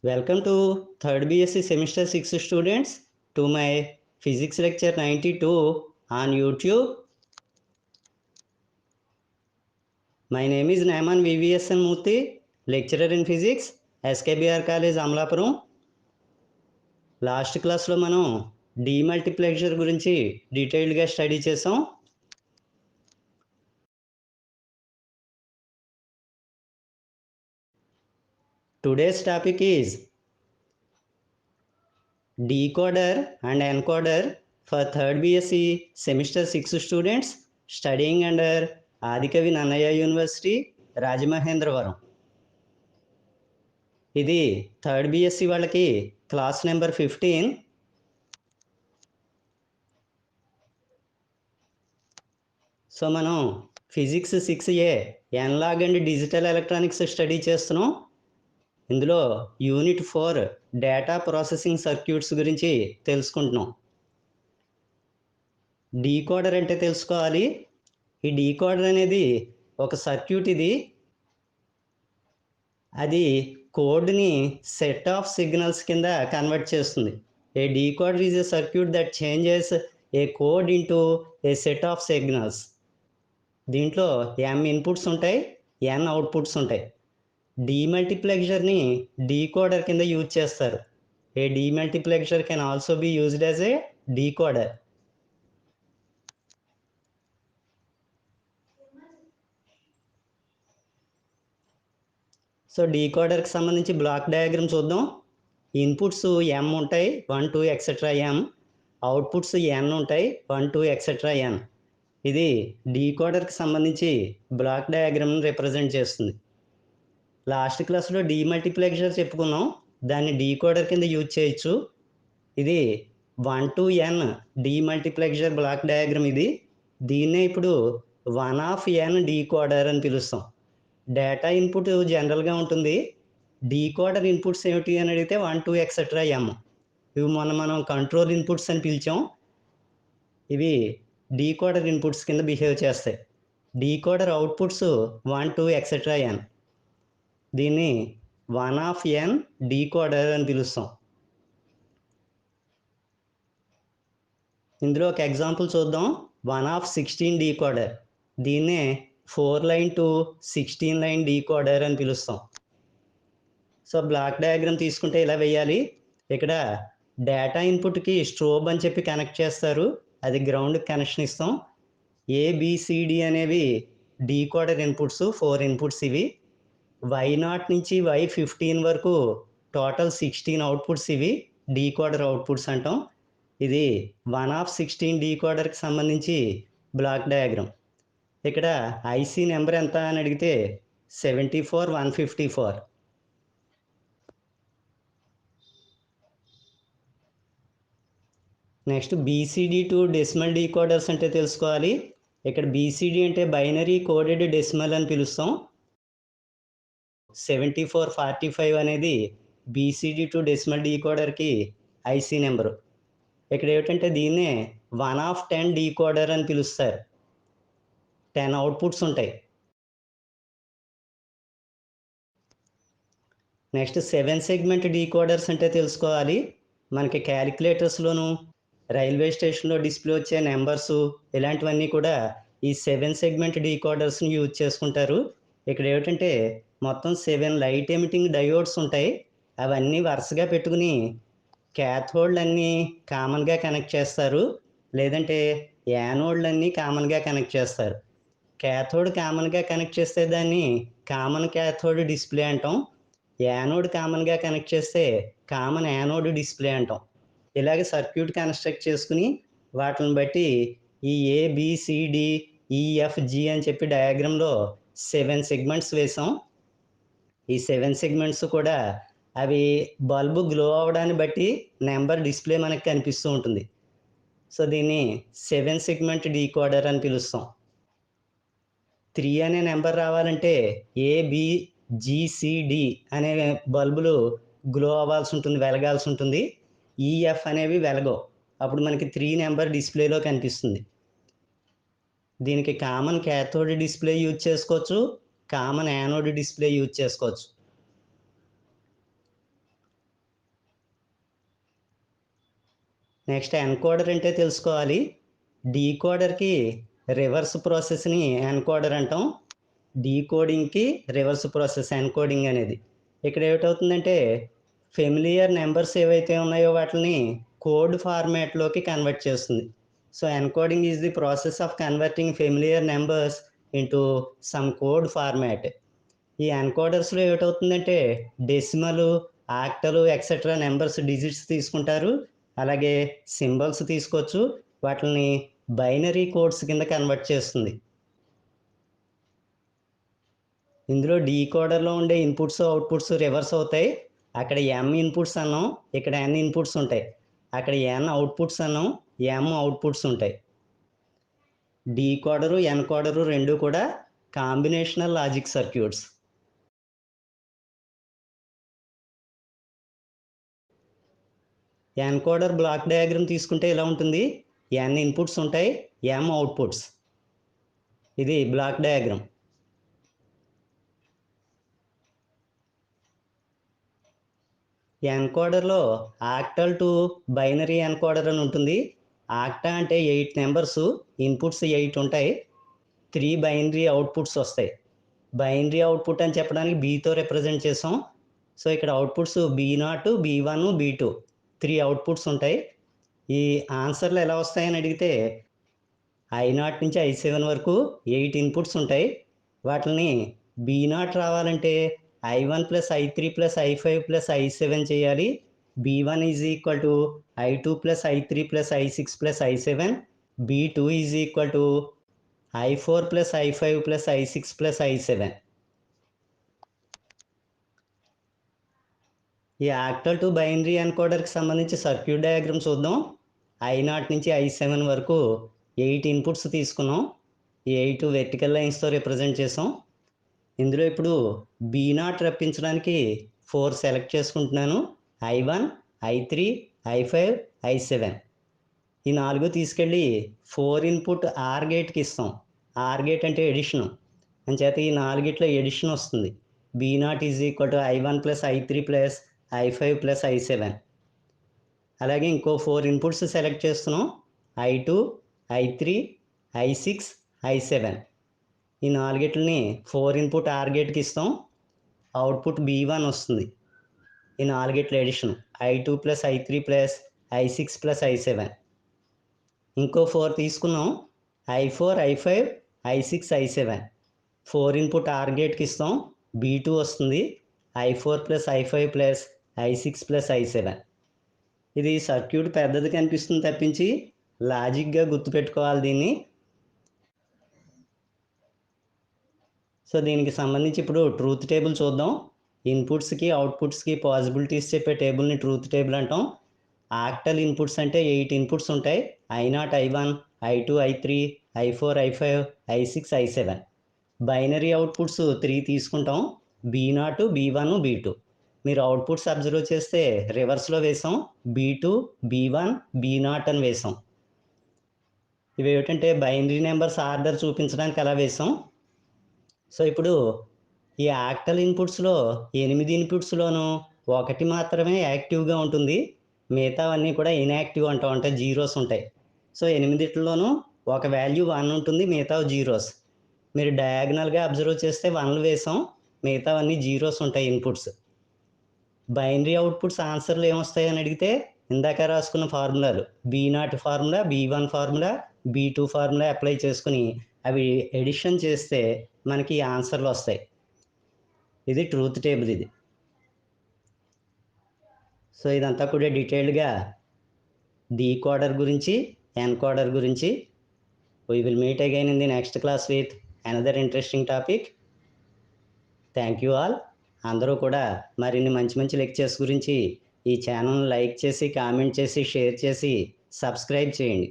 Welcome to 3rd BSc semester 6 students to my physics lecture 92 on YouTube. My name is Naiman VVSN Murthy, lecturer in physics, SKBR College Amlapuram. Last క్లాస్లో మనం డీమల్టిప్లెక్సర్ గురించి డీటెయిల్డ్గా study చేసాం. Today's topic is decoder and encoder for 3rd BSc semester 6 students studying under Adikavi Nannaya university Rajamahendravaram. ఇది 3rd BSc వాళ్ళకి class number 15. So మనం physics 6A analog and digital electronics study చేస్తున్నాం. ఇందులో యూనిట్ 4 డేటా ప్రాసెసింగ్ సర్క్యూట్స్ గురించి తెలుసుకుంటున్నాం. Decoder అంటే తెలుసుకోవాలి. ఈ డీకోడర్ అనేది ఒక సర్క్యూట్. అది కోడ్ని సెట్ ఆఫ్ సిగ్నల్స్ కింద కన్వర్ట్ చేస్తుంది. A decoder is a circuit that changes a code into a set of signals. దీంట్లో m ఇన్పుట్స్ ఉంటాయి, n అవుట్పుట్స్ ఉంటాయి. డీమల్టిప్లెక్సర్ని డీకోడర్ కింద యూజ్ చేస్తారు. A demultiplexer can also be used as a decoder. So డీకోడర్కి సంబంధించి block diagram చూద్దాం. Inputs m ఉంటాయి, 1 2 ఎక్సెట్రా m. అవుట్పుట్స్ n ఉంటాయి, 1 2 ఎక్సెట్రా n. ఇది డీకోడర్కి సంబంధించి బ్లాక్ డయాగ్రామ్ని రిప్రజెంట్ చేస్తుంది. లాస్ట్ క్లాస్లో డీమల్టిప్లెక్సర్ చెప్పుకున్నాం, దాన్ని డీకోడర్ కింద యూజ్ చేయొచ్చు. ఇది 1 to n డీమల్టిప్లెక్సర్ బ్లాక్ డయాగ్రామ్. దీన్నే ఇప్పుడు 1 of n డీకోడర్ అని పిలుస్తాం. డేటా ఇన్పుట్ జనరల్గా ఉంటుంది. డీకోడర్ ఇన్పుట్స్ ఏమిటి అని అడిగితే 1 2 ఎక్సెట్రా m. ఇవి మనం కంట్రోల్ ఇన్పుట్స్ అని పిలిచాం. ఇవి డీకోడర్ ఇన్పుట్స్ కింద బిహేవ్ చేస్తాయి. Decoder outputs 1 2 etcetera n. దీన్ని 1 of n డీకోడర్ అని పిలుస్తాం. ఇందులో ఒక ఎగ్జాంపుల్ చూద్దాం. 1 of 16 డీకోడర్. దీన్నే 4 line to 16 line డీకోడర్ అని పిలుస్తాం. సో బ్లాక్ డయాగ్రామ్ తీసుకుంటే ఇలా వేయాలి. ఇక్కడ డేటా ఇన్పుట్కి స్ట్రోబ్ అని చెప్పి కనెక్ట్ చేస్తారు, అది గ్రౌండ్కి కనెక్షన్ ఇస్తాం. ABCD అనేవి డీకోడర్ ఇన్పుట్స్, 4 ఇన్పుట్స్ ఇవి. Y0 నుంచి Y15 వరకు టోటల్ 16 అవుట్పుట్స్. ఇవి డీకోడర్ అవుట్పుట్స్ అంటాం. ఇది 1 of 16 డీకోడర్కి సంబంధించి బ్లాక్ డయాగ్రామ్. ఇక్కడ ఐసీ నెంబర్ ఎంత అని అడిగితే 74154. Next BCD to decimal decoders అంటే తెలుసుకోవాలి. ఇక్కడ BCD అంటే బైనరీ కోడెడ్ డెసిమల్ అని పిలుస్తాం. 7445 అనేది BCD టు డెసిమల్ డీకోడర్కి ఐసీ నెంబరు. ఇక్కడ ఏమిటంటే దీన్నే 1 of 10 డీకోడర్ అని పిలుస్తారు. 10 అవుట్పుట్స్ ఉంటాయి. నెక్స్ట్ 7 సెగ్మెంట్ డీకోడర్స్ అంటే తెలుసుకోవాలి. మనకి క్యాలిక్యులేటర్స్లోను, రైల్వే స్టేషన్లో డిస్ప్లే వచ్చే నెంబర్స్, ఇలాంటివన్నీ కూడా ఈ 7 సెగ్మెంట్ డీకోడర్స్ని యూజ్ చేసుకుంటారు. ఇక్కడ ఏమిటంటే మొత్తం 7 లైట్ ఎమిటింగ్ డయోడ్స్ ఉంటాయి. అవన్నీ వరుసగా పెట్టుకుని క్యాథోడ్లన్నీ కామన్గా కనెక్ట్ చేస్తారు, లేదంటే యానోడ్లన్నీ కామన్గా కనెక్ట్ చేస్తారు. క్యాథోడ్ కామన్గా కనెక్ట్ చేస్తే దాన్ని కామన్ క్యాథోడ్ డిస్ప్లే అంటాం. యానోడ్ కామన్గా కనెక్ట్ చేస్తే కామన్ యానోడ్ డిస్ప్లే అంటాం. ఇలాగే సర్క్యూట్ కన్స్ట్రక్ట్ చేసుకుని వాటిని బట్టి ఈ ABCDEFG అని చెప్పి డయాగ్రామ్లో 7 సెగ్మెంట్స్ వేసాం. ఈ 7 సెగ్మెంట్స్ కూడా అవి బల్బు గ్లో అవ్వడాన్ని బట్టి నెంబర్ డిస్ప్లే మనకి కనిపిస్తూ ఉంటుంది. సో దీన్ని 7 సెగ్మెంట్ డీకోడర్ అని పిలుస్తాం. 3 అనే నెంబర్ రావాలంటే ABGCD అనే బల్బులు గ్లో అవ్వాల్సి ఉంటుంది, వెలగాల్సి ఉంటుంది. EF అనేవి వెలగవు, అప్పుడు మనకి 3 నెంబర్ డిస్ప్లేలో కనిపిస్తుంది. దీనికి కామన్ క్యాథోడ్ డిస్ప్లే యూజ్ చేసుకోవచ్చు, కామన్ యానోడ్ డిస్ప్లే యూజ్ చేసుకోవచ్చు. నెక్స్ట్ ఎన్కోడర్ అంటే తెలుసుకోవాలి. డీకోడర్కి రివర్స్ ప్రాసెస్ని ఎన్కోడర్ అంటాం. డీకోడింగ్కి రివర్స్ ప్రాసెస్ ఎన్కోడింగ్ అనేది. ఇక్కడ ఏమిటవుతుందంటే ఫెమిలియర్ నెంబర్స్ ఏవైతే ఉన్నాయో వాటిని కోడ్ ఫార్మాట్లోకి కన్వర్ట్ చేస్తుంది. So encoding is the process of converting familiar numbers into some code format. ఈ ఎన్కోడర్స్లో ఏమిటవుతుందంటే decimal, octal etcetera numbers digits తీసుకుంటారు. అలాగే సింబల్స్ తీసుకోవచ్చు. వాటిని బైనరీ కోడ్స్ కింద కన్వర్ట్ చేస్తుంది. ఇందులో డీకోడర్లో ఉండే ఇన్పుట్స్ అవుట్పుట్స్ రివర్స్ అవుతాయి. అక్కడ ఎం ఇన్పుట్స్ అన్నాం, ఇక్కడ ఎన్ ఇన్పుట్స్ ఉంటాయి. అక్కడ ఎన్ అవుట్పుట్స్ అన్నాం, ఎం అవుట్పుట్స్ ఉంటాయి. డీకోడరు ఎన్కోడరు రెండు కూడా combinational logic circuits. Encoder block diagram తీసుకుంటే ఇలా ఉంటుంది. ఎన్ ఇన్పుట్స్ ఉంటాయి, ఎం అవుట్పుట్స్. ఇది బ్లాక్ డయాగ్రమ్. ఎన్కోడర్లో ఆక్టల్ టు బైనరీ ఎన్కోడర్ అని ఉంటుంది. ఆక్టా అంటే 8 నెంబర్స్, ఇన్పుట్స్ 8 ఉంటాయి, 3 బైనరీ అవుట్పుట్స్ వస్తాయి. బైనరీ అవుట్పుట్ అని చెప్పడానికి బీతో రిప్రజెంట్ చేసాం. సో ఇక్కడ outputs B0, B1, B2 3 outputs ఉంటాయి. ఈ ఆన్సర్లు ఎలా వస్తాయని అడిగితే I0 నుంచి I7 వరకు 8 ఇన్పుట్స్ ఉంటాయి. వాటిని B0 రావాలంటే I1 plus I3 plus I5 plus I7 చేయాలి. B1 is equal to I2 plus I3 plus I6 plus I7. B2 is equal to I4 plus I5 plus I6 plus I7. ఈ octal to binary ఎన్కోడర్కి సంబంధించి circuit diagram చూద్దాం. I0 నుంచి I7 వరకు 8 inputs తీసుకున్నాం. ఈ 8 vertical లైన్స్తో represent చేసాం. ఇందులో ఇప్పుడు B0 రప్పించడానికి 4 సెలెక్ట్ చేసుకుంటున్నాను. I1, I3, I5, I7. ఈ 4 తీసుకెళ్ళి 4 ఇన్పుట్ ఆర్ గేట్కి ఇస్తాం. ఆర్ గేట్ అంటే ఎడిషను. అంచేత ఈ 4గిట్లో ఎడిషన్ వస్తుంది. B0 is equal to I1 plus I3 plus I5 plus I7. అలాగే ఇంకో 4 ఇన్పుట్స్ సెలెక్ట్ చేస్తున్నాం. I2, I3, I6, I7. ఈ 4గిట్లని 4 ఇన్పుట్ ఆర్ గేట్కి ఇస్తాం. అవుట్పుట్ B1 వస్తుంది. ఈ 4గిట్ల addition I2 plus I3 plus I6 plus I7. ఇంకో 4 తీసుకున్నాం. I4, I5, I6, I7. 4 input are గేట్కి ఇస్తాం. B2 వస్తుంది. I4 plus I5 plus I6 plus I7. ఇది సర్క్యూట్ పెద్దది కనిపిస్తుంది తప్పించి లాజిక్గా గుర్తుపెట్టుకోవాలి దీన్ని. సో దీనికి సంబంధించి ఇప్పుడు ట్రూత్ టేబుల్ చూద్దాం. ఇన్పుట్స్కి అవుట్పుట్స్కి పాసిబిలిటీస్ చెప్పే టేబుల్ని ట్రూత్ టేబుల్ అంటాం. ఆక్టల్ ఇన్పుట్స్ అంటే 8 ఇన్పుట్స్ ఉంటాయి. I0, I1, I2, I3, I4, I5, I6, I7. Binary outputs 3 తీసుకుంటాం. B0, B1, B2. మీరు అవుట్పుట్స్ అబ్జర్వ్ చేస్తే రివర్స్లో వేసాం. B2, B1, B0 అని వేసాం. ఇవి ఏమిటంటే బైనరీ నెంబర్స్ ఆర్డర్ చూపించడానికి అలా వేసాం. సో ఇప్పుడు ఈ ఆక్టల్ ఇన్పుట్స్లో 8 ఇన్పుట్స్లోనూ 1 మాత్రమే యాక్టివ్గా ఉంటుంది. మిగతావన్నీ కూడా ఇన్యాక్టివ్ అంటాం, అంటే జీరోస్ ఉంటాయి. సో 8లోనూ ఒక వాల్యూ 1 ఉంటుంది, మిగతా జీరోస్. మీరు డయాగ్నల్గా అబ్జర్వ్ చేస్తే 1లు వేసాం, మిగతావన్నీ జీరోస్ ఉంటాయి ఇన్పుట్స్. బైనరీ అవుట్పుట్స్ ఆన్సర్లు ఏమొస్తాయని అడిగితే ఇందాక రాసుకున్న ఫార్ములాలు B0 formula, B1 formula, B2 formula apply చేసుకుని అవి ఎడిషన్ చేస్తే మనకి ఆన్సర్లు వస్తాయి. ఇది ట్రూత్ టేబుల్ ఇది. సో ఇదంతా కూడా డీటెయిల్డ్గా డీకోడర్ గురించి, ఎన్కోడర్ గురించి. We will meet again in the next class with another interesting topic. Thank you all. అందరూ కూడా మరిన్ని మంచి మంచి లెక్చర్స్ గురించి ఈ ఛానల్ని లైక్ చేసి, కామెంట్ చేసి, షేర్ చేసి, సబ్స్క్రైబ్ చేయండి.